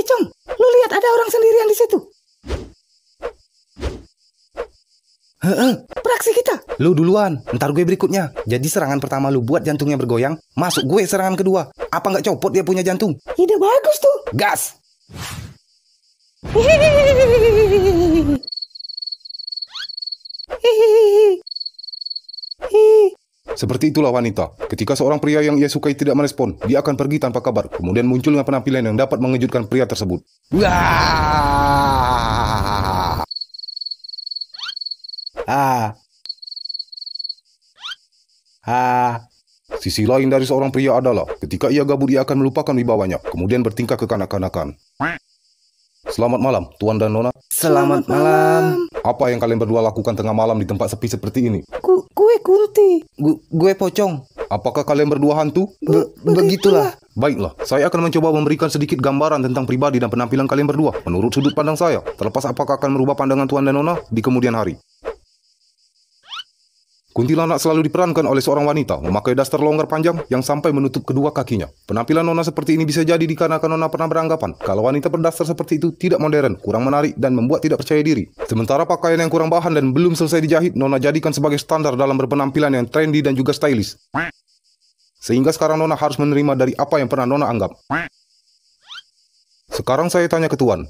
Cong, lu lihat ada orang sendirian di situ. Beraksi kita. Lu duluan, ntar gue berikutnya. Jadi serangan pertama lu buat jantungnya bergoyang, masuk gue serangan kedua. Apa nggak copot dia punya jantung? Ide bagus tuh. Gas! Seperti itulah wanita. Ketika seorang pria yang ia sukai tidak merespon, dia akan pergi tanpa kabar. Kemudian munculnya penampilan yang dapat mengejutkan pria tersebut. Wah! Sisi lain dari seorang pria adalah ketika ia gabut ia akan melupakan wibawanya, kemudian bertingkah kekanak-kanakan. Selamat malam, Tuan dan Nona. Selamat malam. Apa yang kalian berdua lakukan tengah malam di tempat sepi seperti ini? Gue Kunti. Gue Pocong. Apakah kalian berdua hantu? Begitulah. Baiklah, saya akan mencoba memberikan sedikit gambaran tentang pribadi dan penampilan kalian berdua menurut sudut pandang saya, terlepas apakah akan merubah pandangan Tuan dan Nona di kemudian hari. Kuntilanak selalu diperankan oleh seorang wanita memakai daster longgar panjang yang sampai menutup kedua kakinya. Penampilan Nona seperti ini bisa jadi dikarenakan Nona pernah beranggapan kalau wanita berdaster seperti itu tidak modern, kurang menarik, dan membuat tidak percaya diri. Sementara pakaian yang kurang bahan dan belum selesai dijahit, Nona jadikan sebagai standar dalam berpenampilan yang trendy dan juga stylish. Sehingga sekarang Nona harus menerima dari apa yang pernah Nona anggap. Sekarang saya tanya ke Tuan.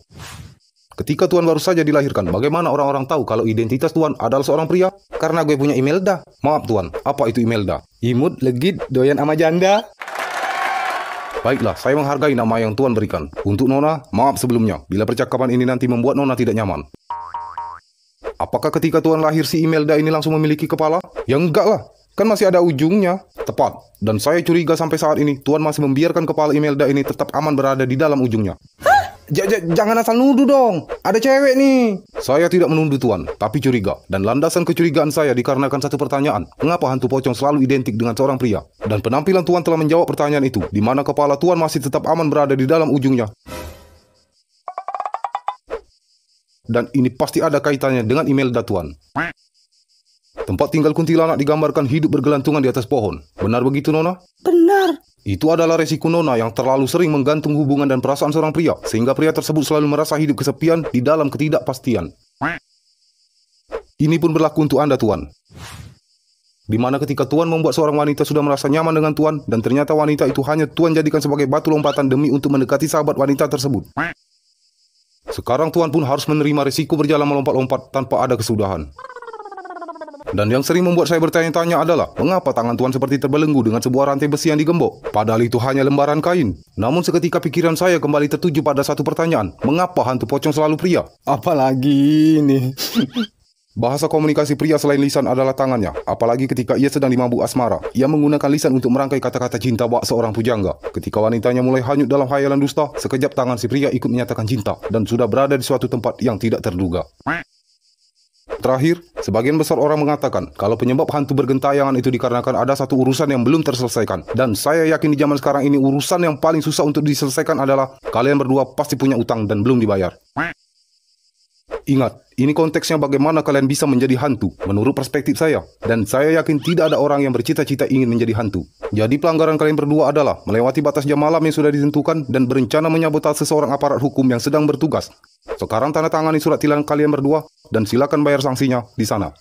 Ketika Tuan baru saja dilahirkan, bagaimana orang-orang tahu kalau identitas Tuan adalah seorang pria? Karena gue punya Imelda. Maaf Tuan, apa itu Imelda? Imut, legit, doyan ama janda. Baiklah, saya menghargai nama yang Tuan berikan. Untuk Nona, maaf sebelumnya, bila percakapan ini nanti membuat Nona tidak nyaman. Apakah ketika Tuan lahir si Imelda ini langsung memiliki kepala? Ya enggak lah, kan masih ada ujungnya. Tepat, dan saya curiga sampai saat ini, Tuan masih membiarkan kepala Imelda ini tetap aman berada di dalam ujungnya. Jangan asal nuduh dong. Ada cewek nih. Saya tidak menuduh Tuan, tapi curiga. Dan landasan kecurigaan saya dikarenakan satu pertanyaan. Mengapa hantu pocong selalu identik dengan seorang pria? Dan penampilan Tuan telah menjawab pertanyaan itu, di mana kepala Tuan masih tetap aman berada di dalam ujungnya. Dan ini pasti ada kaitannya dengan Imelda Tuan. Tempat tinggal kuntilanak digambarkan hidup bergelantungan di atas pohon. Benar begitu, Nona? Benar. Itu adalah resiko Nona yang terlalu sering menggantung hubungan dan perasaan seorang pria, sehingga pria tersebut selalu merasa hidup kesepian di dalam ketidakpastian. Ini pun berlaku untuk Anda, Tuan. Di mana ketika Tuan membuat seorang wanita sudah merasa nyaman dengan Tuan, dan ternyata wanita itu hanya Tuan jadikan sebagai batu lompatan demi untuk mendekati sahabat wanita tersebut. Sekarang Tuan pun harus menerima risiko berjalan melompat-lompat tanpa ada kesudahan. Dan yang sering membuat saya bertanya-tanya adalah, mengapa tangan Tuan seperti terbelenggu dengan sebuah rantai besi yang digembok? Padahal itu hanya lembaran kain. Namun seketika pikiran saya kembali tertuju pada satu pertanyaan, mengapa hantu pocong selalu pria? Apalagi ini. Bahasa komunikasi pria selain lisan adalah tangannya. Apalagi ketika ia sedang dimabuk asmara. Ia menggunakan lisan untuk merangkai kata-kata cinta bak seorang pujangga. Ketika wanitanya mulai hanyut dalam khayalan dusta, sekejap tangan si pria ikut menyatakan cinta dan sudah berada di suatu tempat yang tidak terduga. Terakhir, sebagian besar orang mengatakan kalau penyebab hantu bergentayangan itu dikarenakan ada satu urusan yang belum terselesaikan. Dan saya yakin di zaman sekarang ini urusan yang paling susah untuk diselesaikan adalah kalian berdua pasti punya utang dan belum dibayar. Ingat, ini konteksnya bagaimana kalian bisa menjadi hantu menurut perspektif saya. Dan saya yakin tidak ada orang yang bercita-cita ingin menjadi hantu. Jadi pelanggaran kalian berdua adalah melewati batas jam malam yang sudah ditentukan dan berencana menyabotase seorang aparat hukum yang sedang bertugas. Sekarang tanda tangani surat tilang kalian berdua dan silakan bayar sanksinya di sana.